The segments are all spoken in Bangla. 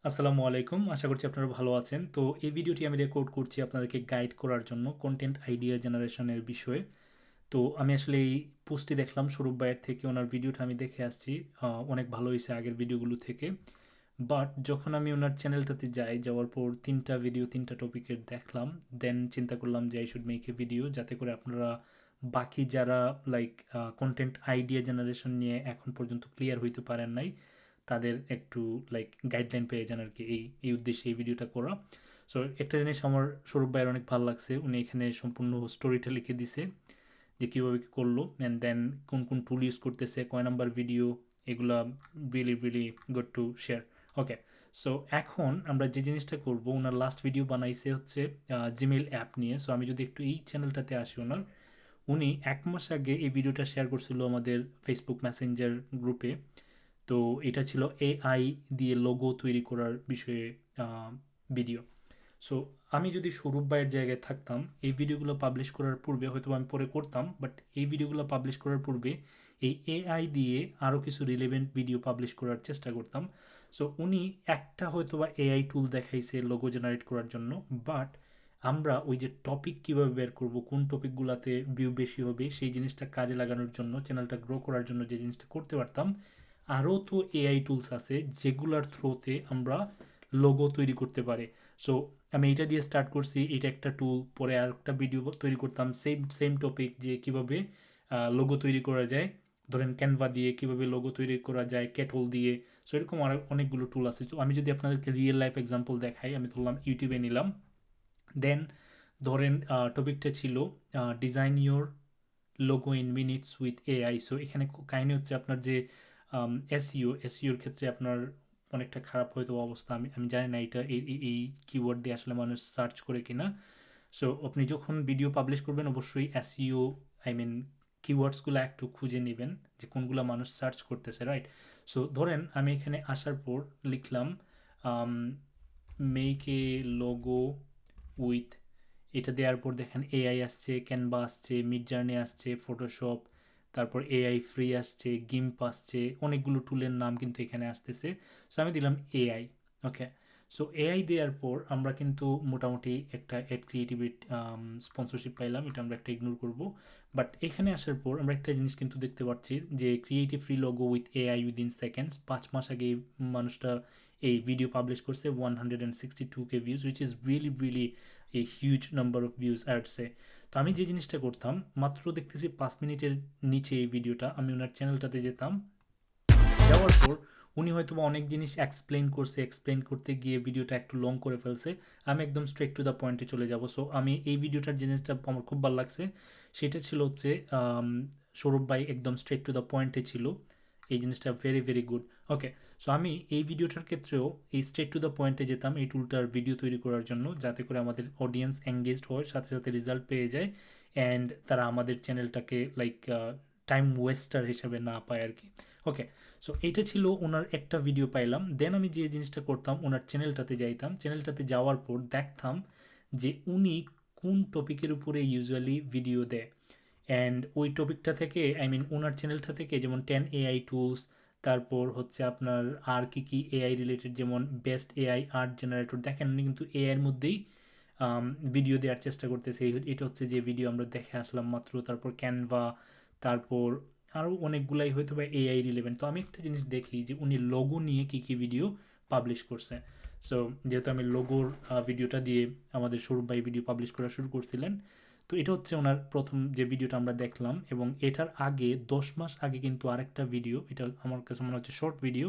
আসসালামু আলাইকুম। আশা করছি আপনারা ভালো আছেন। তো এই ভিডিওটি আমি রেকর্ড করছি আপনাদেরকে গাইড করার জন্য কনটেন্ট আইডিয়া জেনারেশনের বিষয়ে। তো আমি আসলে এই পোস্টটি দেখলাম সৌরভ ভাইয়ের থেকে, ওনার ভিডিওটা আমি দেখে আসছি। অনেক ভালো হয়েছে আগের ভিডিওগুলো থেকে। বাট যখন আমি ওনার চ্যানেলটাতে যাওয়ার পর ৩টা ভিডিও ৩টা টপিকের দেখলাম, দেন চিন্তা করলাম যে I should make a video যাতে করে আপনারা বাকি যারা লাইক কনটেন্ট আইডিয়া জেনারেশন নিয়ে এখন পর্যন্ত ক্লিয়ার হইতে পারেন নাই, তাদের একটু লাইক গাইডলাইন পেয়ে যান আর কি। এই উদ্দেশ্যে এই ভিডিওটা করা। সো একটা জিনিস আমার সৌরভ ভাইয়ের অনেক ভালো লাগছে, উনি এখানে সম্পূর্ণ স্টোরিটা লিখে দিছে যে কীভাবে কী করলো, অ্যান্ড দেন কোন কোন টুল ইউজ করতেছে, কয় নাম্বার ভিডিও, এগুলা really really good to share. Okay, so এখন আমরা যে জিনিসটা করব, ওনার লাস্ট ভিডিও বানাইছে হচ্ছে জিমেইল অ্যাপ নিয়ে। সো আমি যদি একটু এই চ্যানেলটাতে আসি, ওনার উনি ১ মাস আগে এই ভিডিওটা শেয়ার করছিল আমাদের ফেসবুক মেসেঞ্জার গ্রুপে। তো এটা ছিল এআই দিয়ে লোগো তৈরি করার বিষয়ে ভিডিও। সো আমি যদি সৌরভ ভাইয়ের জায়গায় থাকতাম, এই ভিডিওগুলো পাবলিশ করার পূর্বে, হয়তো আমি পরে করতাম, বাট এই ভিডিওগুলো পাবলিশ করার পূর্বে এই এআই দিয়ে আরও কিছু রিলেভেন্ট ভিডিও পাবলিশ করার চেষ্টা করতাম। সো উনি একটা হয়তো বা এআই টুল দেখাইছে লোগো জেনারেট করার জন্য, বাট আমরা ওই যে টপিক কীভাবে বের করব, কোন টপিকগুলোতে ভিউ বেশি হবে, সেই জিনিসটা কাজে লাগানোর জন্য, চ্যানেলটা গ্রো করার জন্য যে জিনিসটা করতে পারতাম, আরও তো এআই টুলস আছে যেগুলার থ্রোতে আমরা লোগো তৈরি করতে পারি। সো আমি এটা দিয়ে স্টার্ট করছি, এটা একটা টুল। পরে আর একটা ভিডিও তৈরি করতাম সেম সেম টপিক, যে কীভাবে লোগো তৈরি করা যায়, ধরেন ক্যানভা দিয়ে কীভাবে লোগো তৈরি করা যায়, ক্যাটল দিয়ে। সো এরকম আর অনেকগুলো টুল আছে। তো আমি যদি আপনাদেরকে রিয়েল লাইফ এক্সাম্পল দেখাই, আমি ধরলাম ইউটিউবে নিলাম। দেন ধরেন টপিকটা ছিল design your logo in minutes with AI. So এখানে কাহিনী হচ্ছে আপনার যে এসইওর ক্ষেত্রে আপনার অনেকটা খারাপ হয়তো অবস্থা। আমি আমি জানি না এটা এই কিওয়ার্ড দিয়ে আসলে মানুষ সার্চ করে কিনা। সো আপনি যখন ভিডিও পাবলিশ করবেন, অবশ্যই এসইও আই মিন কিওয়ার্ডসগুলো একটু খুঁজে নেবেন যে কোনগুলো মানুষ সার্চ করতেছে, রাইট? সো ধরেন আমি এখানে আসার পর লিখলাম মেক এ লোগো উইথ, এটা দেওয়ার পর দেখেন এআই আসছে, ক্যানভা আসছে, মিড জার্নি আসছে, ফটোশপ, তারপর এআই ফ্রি আসছে, গিম্প আসছে, অনেকগুলো টুলের নাম কিন্তু এখানে আসতেছে। সো আমি দিলাম এআই। ওকে, সো এআই দেওয়ার পর আমরা কিন্তু মোটামুটি একটা অ্যাড ক্রিয়েটিভিট স্পন্সরশিপ পাইলাম, এটা আমরা একটা ইগনোর করব। বাট এখানে আসার পর আমরা একটা জিনিস কিন্তু দেখতে পাচ্ছি যে creative free logo with AI within seconds, 5 মাস আগে মানুষটা এই ভিডিও পাবলিশ করছে, 162K views, which is really really a huge number of views অ্যাডসে। তো আমি যে জিনিসটা করতাম, মাত্র দেখতেছি 5 মিনিটের নিচে এই ভিডিওটা, আমি ওনার চ্যানেলটাতে যেতাম, যাওয়ার পর উনি হয়তো বা অনেক জিনিস এক্সপ্লেন করছে, এক্সপ্লেন করতে গিয়ে ভিডিওটা একটু লং করে ফেলছে। আমি একদম স্ট্রেট টু দ্য পয়েন্টে চলে যাব। সো আমি এই ভিডিওটার জিনিসটা আমার খুব ভালো লাগছে, সেটা ছিল হচ্ছে সৌরভ ভাই একদম স্ট্রেট টু দ্য পয়েন্টে ছিল, এই জিনিসটা ভেরি ভেরি গুড। ওকে, সো আমি এই ভিডিওটার ক্ষেত্রেও এই স্ট্রেট টু দ্য পয়েন্টে যেতাম এই টুলটার ভিডিও তৈরি করার জন্য, যাতে করে আমাদের অডিয়েন্স এঙ্গেজড হয়, সাথে সাথে রেজাল্ট পেয়ে যায়, অ্যান্ড তারা আমাদের চ্যানেলটাকে লাইক টাইম ওয়েস্টার হিসাবে না পায় আর কি। ওকে, সো এইটা ছিল ওনার একটা ভিডিও পাইলাম। দেন আমি যে জিনিসটা করতাম, ওনার চ্যানেলটাতে যাইতাম, চ্যানেলটাতে যাওয়ার পর দেখতাম যে উনি কোন টপিকের উপরে ইউজুয়ালি ভিডিও দেয়, অ্যান্ড ওই টপিকটা থেকে আই মিন ওনার চ্যানেলটা থেকে, যেমন 10 এআই টুলস, তারপর হচ্ছে আপনার আর কি কি এআই রিলেটেড, যেমন বেস্ট এআই আর্ট জেনারেটর, দেখেন উনি কিন্তু এআইয়ের মধ্যেই ভিডিও দেওয়ার চেষ্টা করতেছে। এটা হচ্ছে যে ভিডিও আমরা দেখে আসলাম মাত্র। তারপর ক্যানভা, তারপর আরও অনেকগুলাই হয়তো বা এআই রিলেভেন্ট। তো আমি একটা জিনিস দেখি যে উনি লোগো নিয়ে কী কী ভিডিও পাবলিশ করছে। সো যেহেতু আমি লোগোর ভিডিওটা দিয়ে আমাদের সৌরভ ভাই ভিডিও পাবলিশ করা শুরু করছিলেন, তো এটা হচ্ছে ওনার প্রথম যে ভিডিওটা আমরা দেখলাম। এবং এটার আগে 10 মাস আগে কিন্তু আরেকটা ভিডিও, এটা আমার কাছে মনে হচ্ছে শর্ট ভিডিও,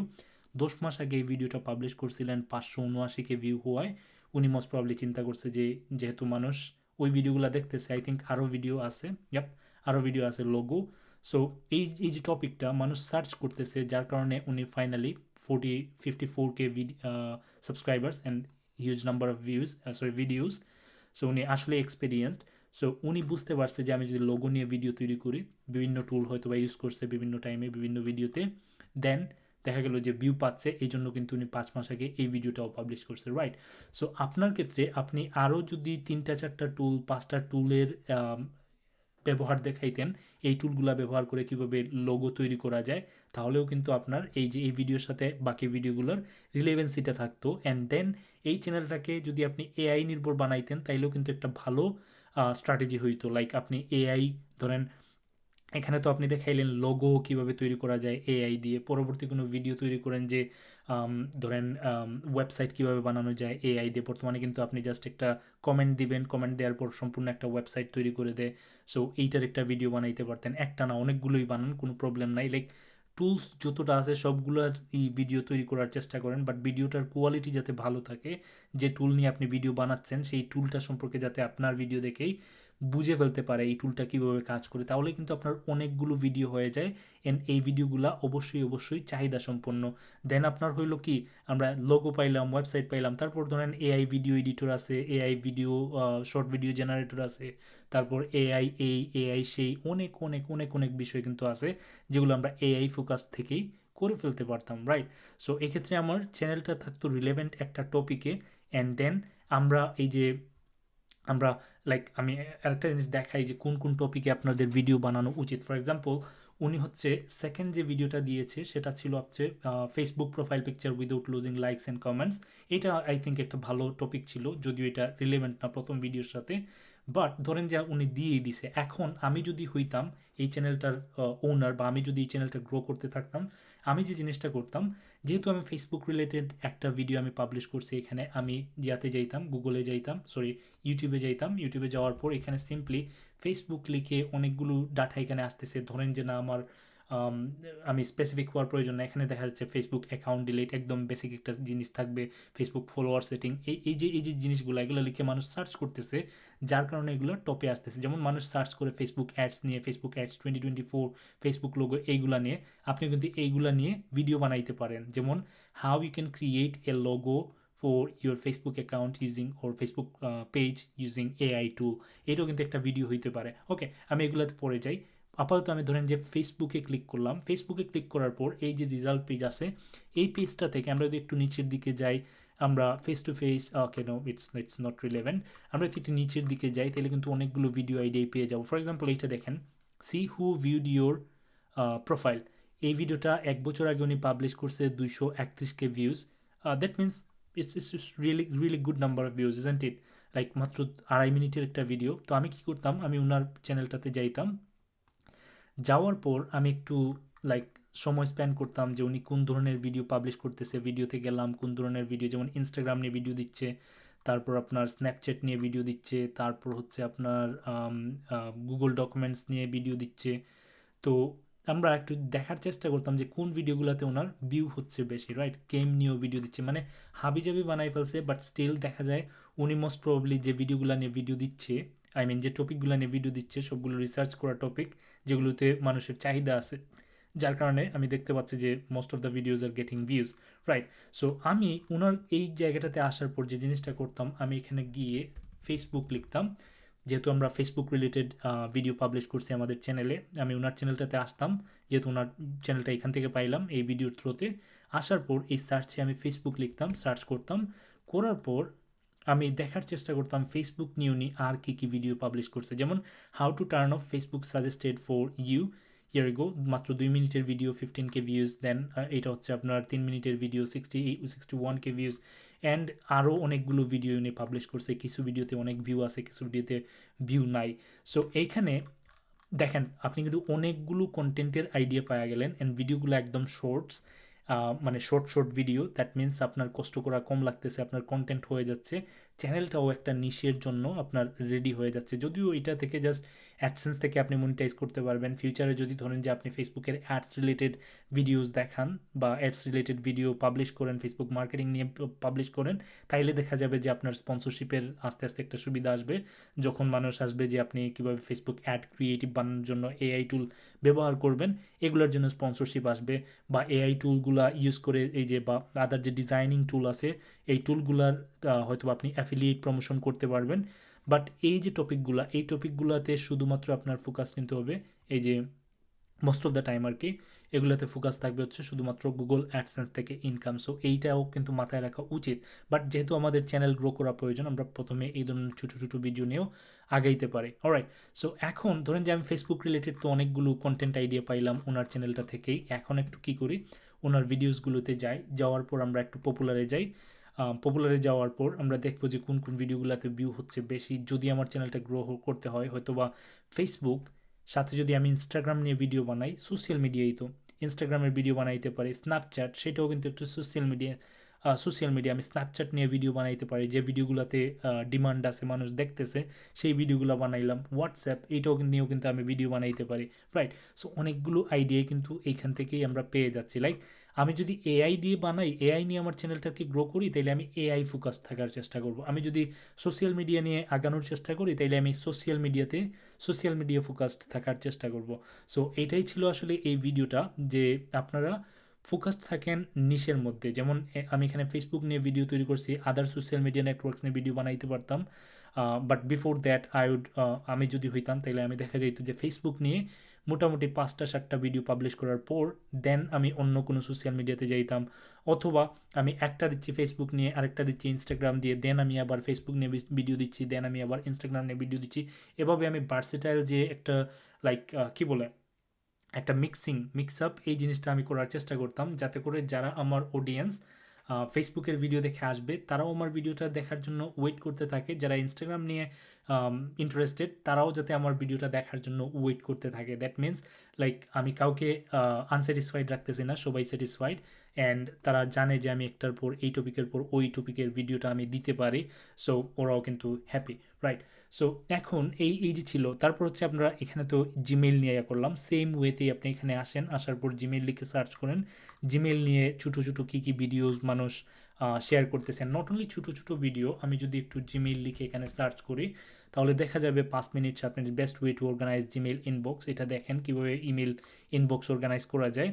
10 মাস আগে এই ভিডিওটা পাবলিশ করছিলেন, 579K ভিউ হওয়ায় উনি মোস্ট প্রবলি চিন্তা করছে যে যেহেতু মানুষ ওই ভিডিওগুলো দেখতেছে, আই থিঙ্ক আরও ভিডিও আছে, আরও ভিডিও আছে লোগো। সো এই যে টপিকটা মানুষ সার্চ করতেছে, যার কারণে উনি finally 54K subscribers and huge number of videos. So উনি আসলে এক্সপিরিয়েন্সড। সো উনি বুঝতে পারছে যে আমি যদি লোগো নিয়ে ভিডিও তৈরি করি, বিভিন্ন টুল হয়তো বা ইউজ করছে বিভিন্ন টাইমে বিভিন্ন ভিডিওতে, দেন দেখা গেল যে ভিউ পাচ্ছে, এই জন্য কিন্তু উনি 5 মাস আগে এই ভিডিওটাও পাবলিশ করছে, রাইট? সো আপনার ক্ষেত্রে আপনি আরও যদি 3টা 4টা টুল 5টা টুলের ব্যবহার দেখাইতেন, এই টুলগুলা ব্যবহার করে কীভাবে লোগো তৈরি করা যায়, তাহলেও কিন্তু আপনার এই যে এই ভিডিওর সাথে বাকি ভিডিওগুলোর রিলেভেন্সিটা থাকতো। অ্যান্ড দেন এই চ্যানেলটাকে যদি আপনি এআই নির্ভর বানাইতেন তাইলেও কিন্তু একটা ভালো স্ট্র্যাটেজি হইতো। লাইক আপনি এআই ধরেন এখানে তো আপনি দেখাইলেন লোগো কিভাবে তৈরি করা যায় এআই দিয়ে, পরবর্তী কোনো ভিডিও তৈরি করেন যে ধরেন ওয়েবসাইট কিভাবে বানানো যায় এআই দিয়ে। বর্তমানে কিন্তু আপনি জাস্ট একটা কমেন্ট দিবেন, কমেন্ট দেওয়ার পর সম্পূর্ণ একটা ওয়েবসাইট তৈরি করে দেয়। সো এইটার একটা ভিডিও বানাইতে পারতেন, একটা না অনেকগুলোই বানান, কোনো প্রবলেম নাই। লাইক টুলস যতটা আছে সবগুলোর এই ভিডিও তৈরি করার চেষ্টা করেন, বাট ভিডিওটার কোয়ালিটি যাতে ভালো থাকে, যে টুল নিয়ে আপনি ভিডিও বানাচ্ছেন সেই টুলটা সম্পর্কে যাতে আপনার ভিডিও দেখেই বুঝে ফেলতে পারে এই টুলটা কীভাবে কাজ করে, তাহলে কিন্তু আপনার অনেকগুলো ভিডিও হয়ে যায়। এন্ড এই ভিডিওগুলো অবশ্যই চাহিদা সম্পন্ন। দেন আপনার হইলো কি, আমরা লোগো পাইলাম, ওয়েবসাইট পাইলাম, তারপর ধরেন এআই ভিডিও এডিটর আছে, AI video short video generator আছে, তারপর এআই এআই সেই অনেক অনেক অনেক অনেক বিষয় কিন্তু আছে যেগুলো আমরা এআই ফোকাস থেকেই করে ফেলতে পারতাম, রাইট? সো এক্ষেত্রে আমার চ্যানেলটা থাকতো রিলেভেন্ট একটা টপিকে। অ্যান্ড দেন আমরা লাইক আমি আরেকটা জিনিস দেখাই যে কোন কোন টপিকে আপনাদের ভিডিও বানানো উচিত। ফর এক্সাম্পল উনি হচ্ছে সেকেন্ড যে ভিডিওটা দিয়েছে সেটা ছিল হচ্ছে Facebook profile picture without losing likes and comments. এটা আই থিঙ্ক একটা ভালো টপিক ছিল, যদিও এটা রিলেভেন্ট না প্রথম ভিডিওর সাথে, বাট ধরেন যে উনি দিয়েই দিছে। এখন আমি যদি হইতাম এই চ্যানেলটার ওনার, বা আমি যদি এই চ্যানেলটা গ্রো করতে থাকতাম, আমি যে জিনিসটা করতাম, যেহেতু আমি ফেসবুক রিলেটেড একটা ভিডিও আমি পাবলিশ করছি, এখানে আমি যাতে যাইতাম, গুগলে যাইতাম, ইউটিউবে যাইতাম, ইউটিউবে যাওয়ার পর এখানে সিম্পলি ফেসবুক লিখে অনেকগুলো ডাটা এখানে আসতেছে। ধরেন যে না আমার আমি স্পেসিফিক হওয়ার প্রয়োজন না, এখানে দেখা যাচ্ছে ফেসবুক অ্যাকাউন্ট ডিলিট, একদম বেসিক একটা জিনিস থাকবে, ফেসবুক ফলোয়ার সেটিং, এই যে জিনিসগুলো এগুলো লিখে মানুষ সার্চ করতেছে, যার কারণে এগুলো টপে আসতেছে। যেমন মানুষ সার্চ করে ফেসবুক অ্যাডস নিয়ে, ফেসবুক অ্যাডস 2024, ফেসবুক লোগো, এইগুলা নিয়ে আপনি কিন্তু এইগুলা নিয়ে ভিডিও বানাইতে পারেন। যেমন how you can create a logo for your Facebook account using or Facebook page using AI tool, এটাও কিন্তু একটা ভিডিও হইতে পারে। ওকে, আমি এগুলাতে পরে যাই। আপাতত আমি ধরেন যে ফেসবুকে ক্লিক করলাম, ফেসবুকে ক্লিক করার পর এই যে রেজাল্ট পেজ আছে, এই পেজটা থেকে আমরা যদি একটু নিচের দিকে যাই, আমরা face to face, okay no it's not relevant, আমরা একটু নিচের দিকে যাই, তাহলে কিন্তু অনেকগুলো ভিডিও আইডিয়াই পেয়ে যাবো। ফর এক্সাম্পল এইটা দেখেন, see who viewed your profile, এই ভিডিওটা 1 বছর আগে উনি পাবলিশ করছে 231K views. That means it's really good number of views, isn't it? Like মাত্র 2.5 মিনিটের একটা ভিডিও। তো আমি কি করতাম, আমি ওনার চ্যানেলটাতে যাইতাম, যাওয়ার পর আমি একটু লাইক সময় স্পেন্ড করতাম যে উনি কোন ধরনের ভিডিও পাবলিশ করতেছে, ভিডিওতে গেলাম কোন ধরনের ভিডিও, যেমন ইনস্টাগ্রাম নিয়ে ভিডিও দিচ্ছে, তারপর আপনার স্ন্যাপচ্যাট নিয়ে ভিডিও দিচ্ছে, তারপর হচ্ছে আপনার গুগল ডকুমেন্টস নিয়ে ভিডিও দিচ্ছে। তো আমরা একটু দেখার চেষ্টা করতাম যে কোন ভিডিওগুলোতে ওনার ভিউ হচ্ছে বেশি, রাইট? গেম নিয়েও ভিডিও দিচ্ছে, মানে হাবিজাবি বানাই ফেলছে, বাট স্টিল দেখা যায় উনি মোস্ট প্রবাবলি যে ভিডিওগুলো নিয়ে ভিডিও দিচ্ছে, আই মিন যে টপিকগুলো নিয়ে ভিডিও দিচ্ছে সবগুলো রিসার্চ করা টপিক, যেগুলোতে মানুষের চাহিদা আছে, যার কারণে আমি দেখতে পাচ্ছি যে most of the videos are getting views, right? So আমি ওনার এই জায়গাটাতে আসার পর যে জিনিসটা করতাম, আমি এখানে গিয়ে ফেসবুক লিখতাম, যেহেতু আমরা ফেসবুক রিলেটেড ভিডিও পাবলিশ করছি আমাদের চ্যানেলে, আমি ওনার চ্যানেলটাতে আসতাম, যেহেতু ওনার চ্যানেলটা এখান থেকে পাইলাম এই ভিডিওর থ্রুতে। আসার পর এই সার্চে আমি ফেসবুক লিখতাম, সার্চ করতাম, করার পর আমি দেখার চেষ্টা করতাম ফেসবুক নিয়ে উনি আর কী ভিডিও পাবলিশ করছে। যেমন how to turn off Facebook suggested for you, here go, মাত্র 2 মিনিটের ভিডিও 15K ভিউজ। দেন এটা হচ্ছে আপনার 3 মিনিটের ভিডিও 61K ভিউজ। অ্যান্ড আরও অনেকগুলো ভিডিও উনি পাবলিশ করছে, কিছু ভিডিওতে অনেক ভিউ আছে, কিছু ভিডিওতে ভিউ নাই। সো এইখানে দেখেন আপনি কিন্তু অনেকগুলো কন্টেন্টের আইডিয়া পাওয়া গেলেন, অ্যান্ড ভিডিওগুলো একদম শর্টস, মানে শর্ট ভিডিও। দ্যাট মিনস আপনার কষ্ট করা কম লাগতেছে, আপনার কন্টেন্ট হয়ে যাচ্ছে, চ্যানেলটাও একটা নিশের জন্য আপনার রেডি হয়ে যাচ্ছে। যদিও এটা থেকে জাস্ট অ্যাডসেন্স থেকে আপনি মনিটাইজ করতে পারবেন ফিউচারে, যদি ধরেন যে আপনি ফেসবুকের অ্যাডস রিলেটেড ভিডিওস দেখান বা অ্যাডস রিলেটেড ভিডিও পাবলিশ করেন, ফেসবুক মার্কেটিং নিয়ে পাবলিশ করেন, তাইলে দেখা যাবে যে আপনার স্পন্সরশিপের আস্তে আস্তে একটা সুবিধা আসবে, যখন মানুষ আসবে যে আপনি কীভাবে ফেসবুক অ্যাড ক্রিয়েটিভ বানানোর জন্য এআই টুল ব্যবহার করবেন, এগুলোর জন্য স্পন্সরশিপ আসবে, বা এআই টুলগুলা ইউজ করে এই যে বা আদার যে ডিজাইনিং টুল আছে, এই টুলগুলার হয়তো আপনি অ্যাফিলিয়েট প্রমোশন করতে পারবেন। বাট এই যে টপিকগুলো, এই টপিকগুলোতে শুধুমাত্র আপনার ফোকাস নিতে হবে এই যে মোস্ট অফ দ্য টাইম আর কি, এগুলোতে ফোকাস থাকবে হচ্ছে শুধুমাত্র গুগল অ্যাডসেন্স থেকে ইনকাম। সো এইটাও কিন্তু মাথায় রাখা উচিত। বাট যেহেতু আমাদের চ্যানেল গ্রো করা প্রয়োজন, আমরা প্রথমে এই ধরনের ছোটো ছোটো ভিডিও নিয়েও আগাইতে পারি। অলরাইট, সো এখন ধরেন যে আমি ফেসবুক রিলেটেড তো অনেকগুলো কন্টেন্ট আইডিয়া পাইলাম ওনার চ্যানেলটা থেকেই। এখন একটু কী করি, ওনার ভিডিওসগুলোতে যাই, যাওয়ার পর আমরা একটু পপুলারে যাই। পপুলারে যাওয়ার পর আমরা দেখবো যে কোন কোন ভিডিওগুলোতে ভিউ হচ্ছে বেশি। যদি আমার চ্যানেলটা গ্রো করতে হয়, হয়তো বা ফেসবুক সাথে যদি আমি ইনস্টাগ্রাম নিয়ে ভিডিও বানাই, সোশ্যাল মিডিয়াই তো ইনস্টাগ্রামের ভিডিও বানাইতে পারি, স্ন্যাপচ্যাট সেটাও কিন্তু একটু সোশ্যাল মিডিয়া আমি স্ন্যাপচ্যাট নিয়ে ভিডিও বানাইতে পারি, যে ভিডিওগুলোতে ডিমান্ড আছে, মানুষ দেখতেছে, সেই ভিডিওগুলো বানাইলাম। হোয়াটসঅ্যাপ এইটাও নিয়েও কিন্তু আমি ভিডিও বানাইতে পারি, রাইট? সো অনেকগুলো আইডিয়াই কিন্তু এইখান থেকেই আমরা পেয়ে যাচ্ছি। লাইক আমি যদি এআই দিয়ে বানাই, এআই নিয়ে আমার চ্যানেলটাকে গ্রো করি, তাইলে আমি এআই ফোকাস থাকার চেষ্টা করব। আমি যদি সোশ্যাল মিডিয়া নিয়ে আগানোর চেষ্টা করি, তাইলে আমি সোশ্যাল মিডিয়া ফোকাসড থাকার চেষ্টা করব। সো এইটাই ছিল আসলে এই ভিডিওটা, যে আপনারা ফোকাসড থাকেন নিশের মধ্যে। যেমন আমি এখানে ফেসবুক নিয়ে ভিডিও তৈরি করছি, আদার সোশ্যাল মিডিয়া নেটওয়ার্কস নিয়ে ভিডিও বানাইতে পারতাম। বাট বিফোর দ্যাট আমি যদি হইতাম, তাহলে আমি দেখা যেত যে ফেসবুক নিয়ে মোটামুটি 5টা 7টা ভিডিও পাবলিশ করার পর দেন আমি অন্য কোনো সোশ্যাল মিডিয়াতে যাইতাম, অথবা আমি একটা দিচ্ছি ফেসবুক নিয়ে, আরেকটা দিচ্ছি ইনস্টাগ্রাম দিয়ে, দেন আমি আবার ফেসবুক নিয়ে ভিডিও দিচ্ছি, দেন আমি আবার ইনস্টাগ্রাম নিয়ে ভিডিও দিচ্ছি। এভাবে আমি ভার্সেটাইল যে একটা লাইক কী বলে একটা মিক্স আপ, এই জিনিসটা আমি করার চেষ্টা করতাম, যাতে করে যারা আমার অডিয়েন্স ফেসবুকের ভিডিও দেখে আসবে, তারাও আমার ভিডিওটা দেখার জন্য ওয়েট করতে থাকে। যারা ইনস্টাগ্রাম নিয়ে ইন্টারেস্টেড, তারাও যাতে আমার ভিডিওটা দেখার জন্য ওয়েট করতে থাকে। দ্যাট মিনস লাইক আমি কাউকে আনস্যাটিসফাইড রাখতেছি না, সবাই স্যাটিসফাইড, অ্যান্ড তারা জানে যে আমি একটার পর এই টপিকের পর ওই টপিকের ভিডিওটা আমি দিতে পারি। সো ওরাও কিন্তু হ্যাপি, রাইট? সো এখন এই যে ছিল, তারপর হচ্ছে আপনারা এখানে তো জিমেইল নিয়ে করলাম, সেম ওয়েতেই আপনি এখানে আসেন, আসার পর জিমেইল লিখে সার্চ করেন। জিমেইল নিয়ে ছোটো ছোটো কী কী ভিডিওস মানুষ শেয়ার করতেছেন, নট অনলি ছোটো ছোটো ভিডিও। আমি যদি একটু জিমেইল লিখে এখানে সার্চ করি, তাহলে দেখা যাবে 5 মিনিট আপনার best way to organize Gmail inbox. এটা দেখেন কীভাবে ইমেল ইনবক্স অর্গানাইজ করা যায়।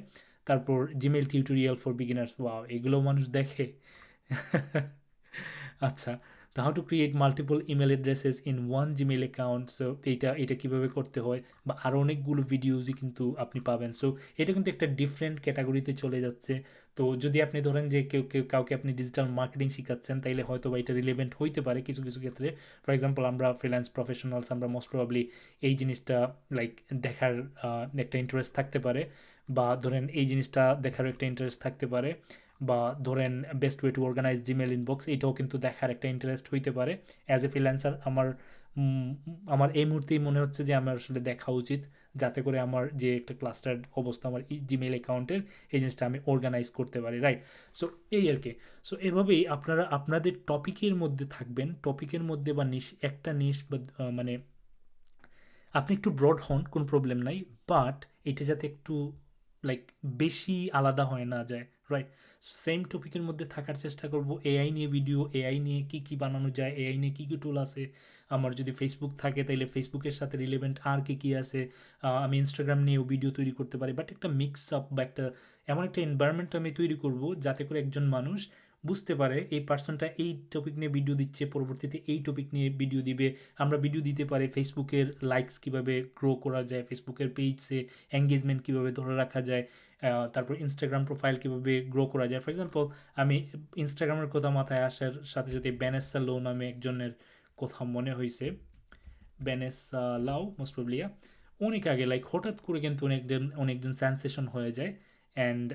তারপর Gmail tutorial for beginners, wow, এগুলো মানুষ দেখে। আচ্ছা, তো how to create multiple email addresses in one Gmail account. So এটা কীভাবে করতে হয়, বা আরও অনেকগুলো ভিডিওসই কিন্তু আপনি পাবেন। সো এটা কিন্তু একটা ডিফারেন্ট ক্যাটাগরিতে চলে যাচ্ছে। তো যদি আপনি ধরেন যে কাউকে আপনি ডিজিটাল মার্কেটিং শেখাচ্ছেন, তাইলে হয়তো বা এটা রিলেভেন্ট হইতে পারে কিছু কিছু ক্ষেত্রে। ফর এক্সাম্পল আমরা ফ্রিল্যান্স প্রফেশনালস, আমরা মোস্ট প্রবাবলি এই জিনিসটা লাইক দেখার একটা ইন্টারেস্ট থাকতে পারে, বা ধরেন এই জিনিসটা দেখারও একটা ইন্টারেস্ট থাকতে পারে, বা ধরেন best way to organize Gmail inbox, এটাও কিন্তু দেখার একটা ইন্টারেস্ট হইতে পারে। অ্যাজ এ ফ্রিল্যান্সার আমার এই মুহূর্তেই মনে হচ্ছে যে আমার আসলে দেখা উচিত, যাতে করে আমার যে একটা ক্লাস্টার্ড অবস্থা আমার জিমেল অ্যাকাউন্টের, এই জিনিসটা আমি অর্গানাইজ করতে পারি, রাইট? সো এই আর কি। সো এভাবেই আপনারা আপনাদের টপিকের মধ্যে থাকবেন, টপিকের মধ্যে বা একটা নিশ বা মানে আপনি একটু ব্রড হন, কোনো প্রবলেম নাই, বাট এটা যাতে একটু লাইক বেশি আলাদা হয় না যায়, রাইট? সেম টপিকের মধ্যে থাকার চেষ্টা করব। এআই নিয়ে ভিডিও, এআই নিয়ে কী বানানো যায়, এআই নিয়ে কী টুল আছে, আমার যদি ফেসবুক থাকে তাহলে ফেসবুকের সাথে রিলেভেন্ট আর কী আছে, আমি ইনস্টাগ্রাম নিয়েও ভিডিও তৈরি করতে পারি। বাট একটা মিক্স আপ বা একটা এমন একটা এনভায়রনমেন্ট আমি তৈরি করব, যাতে করে একজন মানুষ বুঝতে পারে এই পার্সনটা এই টপিক নিয়ে ভিডিও দিচ্ছে, পরবর্তীতে এই টপিক নিয়ে ভিডিও দিবে। আমরা ভিডিও দিতে পারি ফেসবুকের লাইকস কীভাবে গ্রো করা যায়, ফেসবুকের পেজে এঙ্গেজমেন্ট কীভাবে ধরে রাখা যায়, তারপর ইনস্টাগ্রাম প্রোফাইল কীভাবে গ্রো করা যায়। ফর এক্সাম্পল আমি ইনস্টাগ্রামের কথা মাথায় আসার সাথে সাথে ভ্যানেসা লো নামে একজনের কথা মনে হয়েছে। ভ্যানেসা লাউ মোস্ট প্রবলি অনেক আগে, লাইক হঠাৎ করে কিন্তু অনেকজন সেন্সেশন হয়ে যায়, অ্যান্ড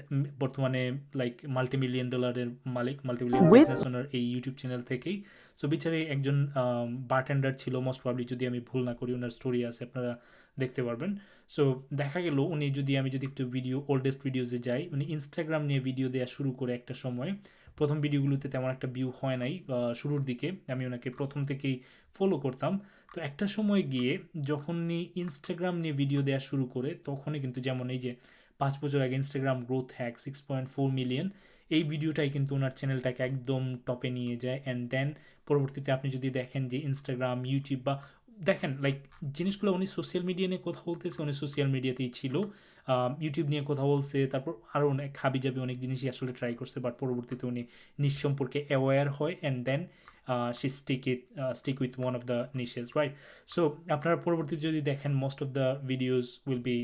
বর্তমানে লাইক মাল্টিমিলিয়ন ডলারের মালিক, মাল্টিমিলিয়ন বিজনেস ওনার এই ইউটিউব চ্যানেল থেকেই। সো বিচারে একজন বারটেন্ডার ছিল মোস্ট প্রবলি, যদি আমি ভুল না করি, ওনার স্টোরি আছে, আপনারা দেখতে পারবেন। সো দেখা গেল আমি যদি একটু ওল্ডেস্ট ভিডিওসে যাই, উনি ইনস্টাগ্রাম নিয়ে ভিডিও দেওয়া শুরু করে একটা সময়। প্রথম ভিডিওগুলোতে তেমন একটা ভিউ হয় নাই, শুরুর দিকে আমি ওনাকে প্রথম থেকেই ফলো করতাম। তো একটা সময় গিয়ে যখন উনি ইনস্টাগ্রাম নিয়ে ভিডিও দেওয়া শুরু করে, তখনই কিন্তু যেমন এই যে 5 বছর আগে ইনস্টাগ্রাম গ্রোথ হ্যাক 6.4 মিলিয়ন, এই ভিডিওটাই কিন্তু ওনার চ্যানেলটাকে একদম টপে নিয়ে যায়। অ্যান্ড দেন পরবর্তীতে আপনি যদি দেখেন যে ইনস্টাগ্রাম, ইউটিউব বা দেখেন লাইক জিনিসগুলো উনি সোশ্যাল মিডিয়া নিয়ে কথা বলতেছে, উনি সোশ্যাল মিডিয়াতেই ছিল, ইউটিউব নিয়ে কথা বলছে, তারপর আরও অনেক হাবিজাবি অনেক জিনিসই আসলে ট্রাই করছে। বাট পরবর্তীতে উনি নিজ সম্পর্কে অ্যাওয়্যার হয়, and then she stick with one of the niches, right? So আপনারা পরবর্তীতে যদি দেখেন, most of the videos will be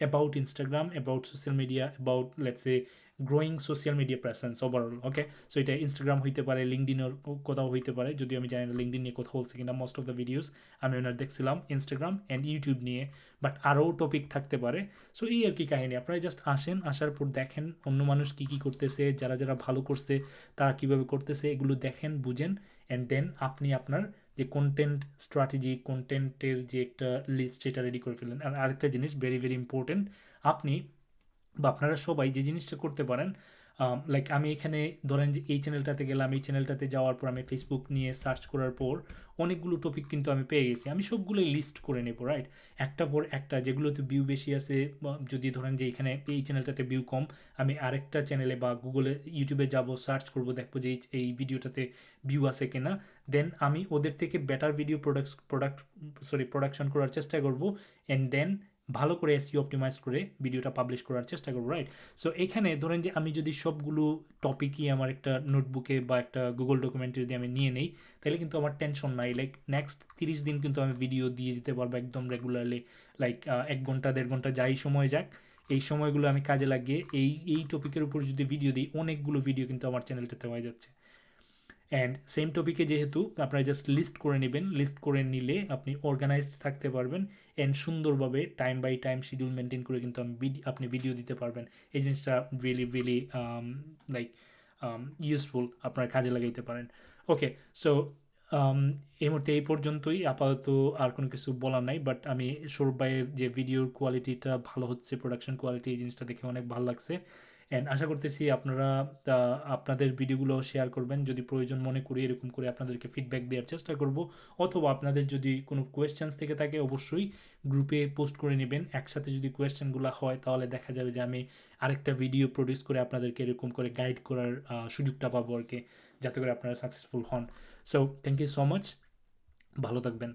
about Instagram, about social media, about let's say growing social media presence overall. Okay, so এটা ইনস্টাগ্রাম হইতে পারে, লিঙ্কডিনের কোথাও হইতে পারে, যদিও আমি জানি না লিঙ্কডিন নিয়ে কথা বলছি কিনা। মোস্ট অফ দ্য ভিডিওস আমি ওনার দেখছিলাম ইনস্টাগ্রাম অ্যান্ড ইউটিউব নিয়ে, বাট আরও টপিক থাকতে পারে। সো এই আর কি কাহিনী। আপনারা জাস্ট আসেন, আসার পর দেখেন অন্য মানুষ কী কী করতেছে, যারা যারা ভালো করছে তারা কীভাবে করতেছে, এগুলো দেখেন, বুঝেন, অ্যান্ড দেন আপনি আপনার যে কন্টেন্ট স্ট্র্যাটেজি, কন্টেন্টের যে একটা লিস্ট, সেটা রেডি করে ফেলেন। আর আরেকটা জিনিস ভেরি ভেরি ইম্পর্টেন্ট, আপনি বা আপনারা সবাই যে জিনিসটা করতে পারেন, লাইক আমি এখানে ধরেন যে এই চ্যানেলটাতে গেলাম, এই চ্যানেলটাতে যাওয়ার পর আমি ফেসবুক নিয়ে সার্চ করার পর অনেকগুলো টপিক কিন্তু আমি পেয়ে গেছি, আমি সবগুলোই লিস্ট করে নেবো, রাইট? একটা পর একটা, যেগুলোতে ভিউ বেশি আছে, যদি ধরেন যে এখানে এই চ্যানেলটাতে ভিউ কম, আমি আরেকটা চ্যানেলে বা গুগলে, ইউটিউবে যাব, সার্চ করব, দেখবো যে এই ভিডিওটাতে ভিউ আছে কিনা, দেন আমি ওদের থেকে বেটার ভিডিও প্রোডাকশন করার চেষ্টা করব, অ্যান্ড দেন ভালো করে এসইও অপটিমাইজ করে ভিডিওটা পাবলিশ করার চেষ্টা করবো, রাইট? সো এখানে ধরেন যে আমি যদি সবগুলো টপিকই আমার একটা নোটবুকে বা একটা গুগল ডকুমেন্টে যদি আমি নিয়ে নেই, তাহলে কিন্তু আমার টেনশন নাই, লাইক নেক্সট 30 দিন কিন্তু আমি ভিডিও দিয়ে যেতে পারবো একদম রেগুলারলি, লাইক 1 ঘন্টা 1.5 ঘন্টা যাই সময় যাক, এই সময়গুলো আমি কাজে লাগিয়ে এই টপিকের উপর যদি ভিডিও দিই, অনেকগুলো ভিডিও কিন্তু আমার চ্যানেলটাতে হয়ে যাচ্ছে। অ্যান্ড সেম টপিকে যেহেতু আপনারা জাস্ট লিস্ট করে নেবেন, লিস্ট করে নিলে আপনি অর্গানাইজড থাকতে পারবেন, অ্যান্ড সুন্দরভাবে time by time schedule maintain করে কিন্তু আপনি ভিডিও দিতে পারবেন। এই জিনিসটা রিয়েলি রিয়েলি লাইক ইউজফুল, আপনারা কাজে লাগাইতে পারেন। ওকে, সো এই মুহূর্তে এই পর্যন্তই, আপাতত আর কোনো কিছু বলার নাই, বাট আমি সৌরভ ভাইয়ের যে ভিডিওর কোয়ালিটিটা ভালো হচ্ছে, প্রোডাকশন কোয়ালিটি, এই জিনিসটা দেখে অনেক ভালো লাগছে। অ্যান্ড আশা করতেছি আপনারা আপনাদের ভিডিওগুলো শেয়ার করবেন, যদি প্রয়োজন মনে করি এরকম করে আপনাদেরকে ফিডব্যাক দেওয়ার চেষ্টা করব, অথবা আপনাদের যদি কোনো কোয়েশ্চেন্স থেকে থাকে অবশ্যই গ্রুপে পোস্ট করে নেবেন। একসাথে যদি কোয়েশ্চেনগুলো হয় তাহলে দেখা যাবে যে আমি আরেকটা ভিডিও প্রডিউস করে আপনাদেরকে এরকম করে গাইড করার সুযোগটা পাবো আর কি, যাতে করে আপনারা সাকসেসফুল হন। So thank you so much, ভালো থাকবেন।